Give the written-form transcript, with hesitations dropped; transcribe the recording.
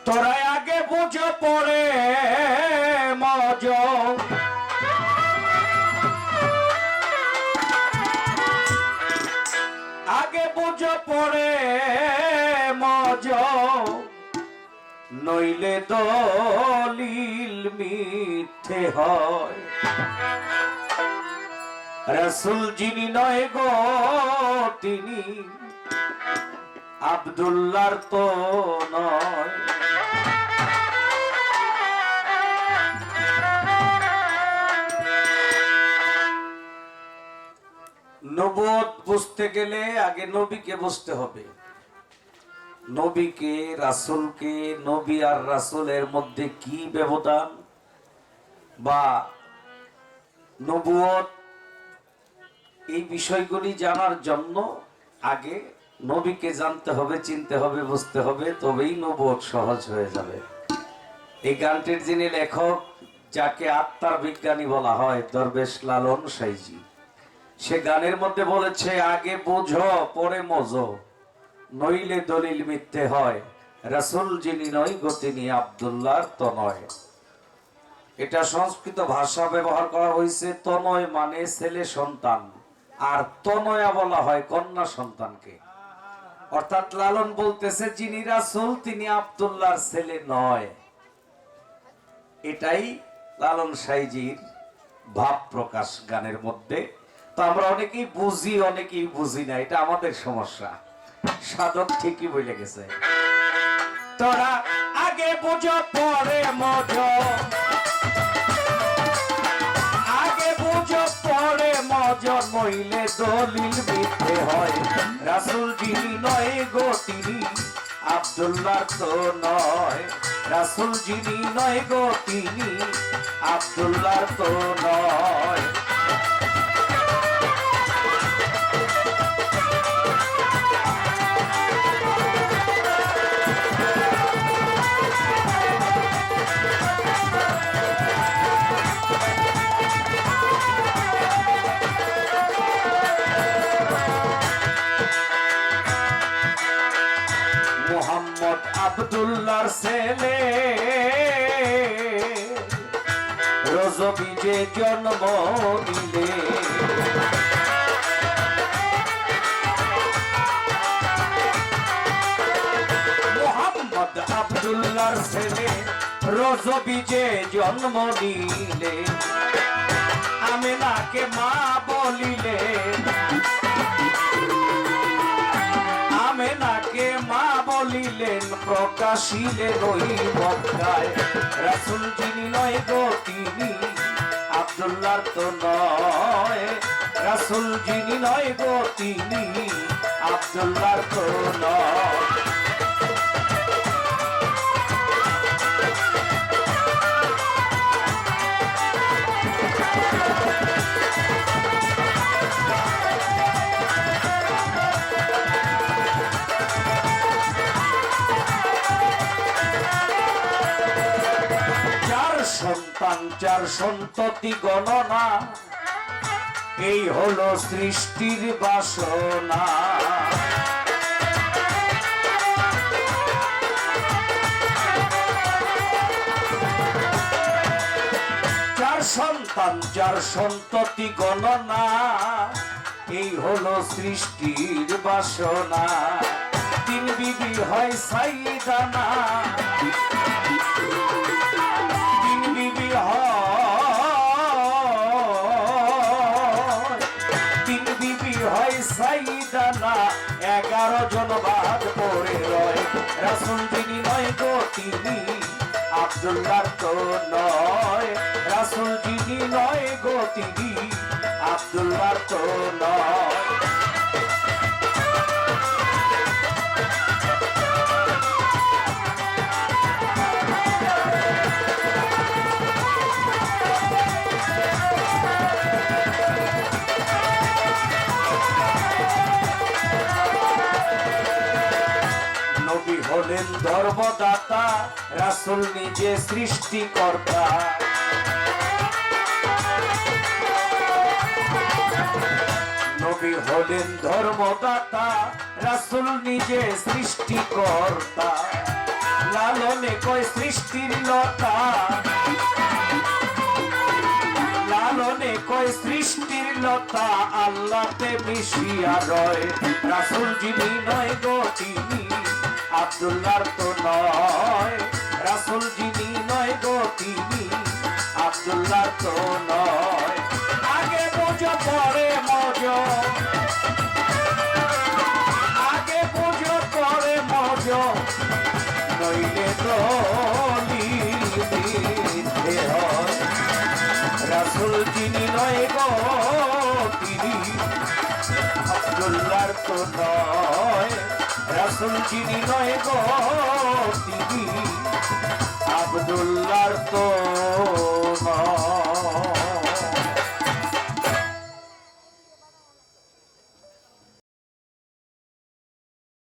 তোরা আগে বুঝে পড়ে মজ, আগে বুঝে পড়ে মজ, নইলে দলিল মিথ্যে হয়। রাসূল যিনি নয় গো তিনি আব্দুল্লাহর তো নয়। নবুয়ত বুঝতে গেলে আগে নবীকে বুঝতে হবে। নবীকে, রাসূলকে, নবী আর রাসূলের মধ্যে কি ব্যবধান, বা নবুয়ত, এই বিষয়গুলি জানার জন্য আগে নবীকে জানতে হবে, চিনতে হবে, বুঝতে হবে, তবেই নবুয়ত সহজ হয়ে যাবে। এই গানটির যিনি লেখক, যাকে আত্মার বিজ্ঞানী বলা হয়, দরবেশ লালন সাইজি, সে গানের মধ্যে বলেছে আগে বুঝো পরে মজো, নইলে দলিল মিথ্যে হয়। রাসূল যিনি নয় গো তিনি আব্দুল্লাহর তো নয়। এটা সংস্কৃত ভাষা ব্যবহার করা হয়েছে। তনয় মানে ছেলে সন্তান, আর তনয়া বলা হয় কন্যা সন্তানকে। অর্থাৎ লালন বলতেছে যিনি রাসূল তিনি আব্দুল্লাহর ছেলে নয়। এটাই লালন সাইজির ভাব প্রকাশ গানের মধ্যে। তো আমরা অনেকেই বুঝি, অনেকেই বুঝি না, এটা আমাদের সমস্যা। সাধক ঠিকই বলে গেছে, তোরা আগে বুঝো পরে মজো, আগে বুঝো পরে মজো, নইলে দলিল মিথ্যে হয়। রাসূল যিনি নয় গো তিনি আব্দুল্লাহর তো নয়। রাসূল যিনি নয় গো তিনি আব্দুল্লাহর তো নয়। মোহাম্মদ আব্দুল্লাহর ছেলে, রজবীজে জন্ম নিলে। মোহাম্মদ আব্দুল্লাহর ছেলে, রজবীজে জন্ম নিলে। আমেনাকে মা বলিলে, আমেনাকে মা বলিলেন, প্রকাশিলেন ওই মক্কায়। রাসূল যিনি নয় গো তিনি আব্দুল্লাহর তো নয়। রাসূল যিনি নয় গো তিনি আব্দুল্লাহর তো নয়। সন্তান চার সন্ততি গণনা, এই হলো সৃষ্টির বাসনা। চার সন্তান চার সন্ততি গণনা, এই হলো সৃষ্টির বাসনা। তিন বিবি হয় সাইদানা, তিন বিবি হয় সাইদানা, 11 জন বাদ পড়ে রয়। রাসূল যিনি নয় গো তিনি আব্দুল্লাহর তো নয়। রাসূল যিনি নয় গো তিনি আব্দুল্লাহর তো নয়। হলেন ধর্মদাতা, রাসূল নিজে সৃষ্টিকর্তা। নবী হলেন ধর্মদাতা, রাসূল নিজে সৃষ্টিকর্তা। লালনে কয় সৃষ্টির লতা, লালনে কয় সৃষ্টির লতা, আল্লাহতে মিশিয়া রয়। রাসূল যিনি নয় গো তিনি আব্দুল্লাহর তো নয়, রাসূল যিনি নয় গো তিনি আব্দুল্লাহর তো নয়। আগে বুঝো পরে মজো, আগে বুঝো পরে মজো, নইলে দলিতে হয়। রাসূল যিনি নয় গো তিনি আব্দুল্লাহর তো নয়, রাসূল যিনি নয় গো তিনি আব্দুল্লাহর তো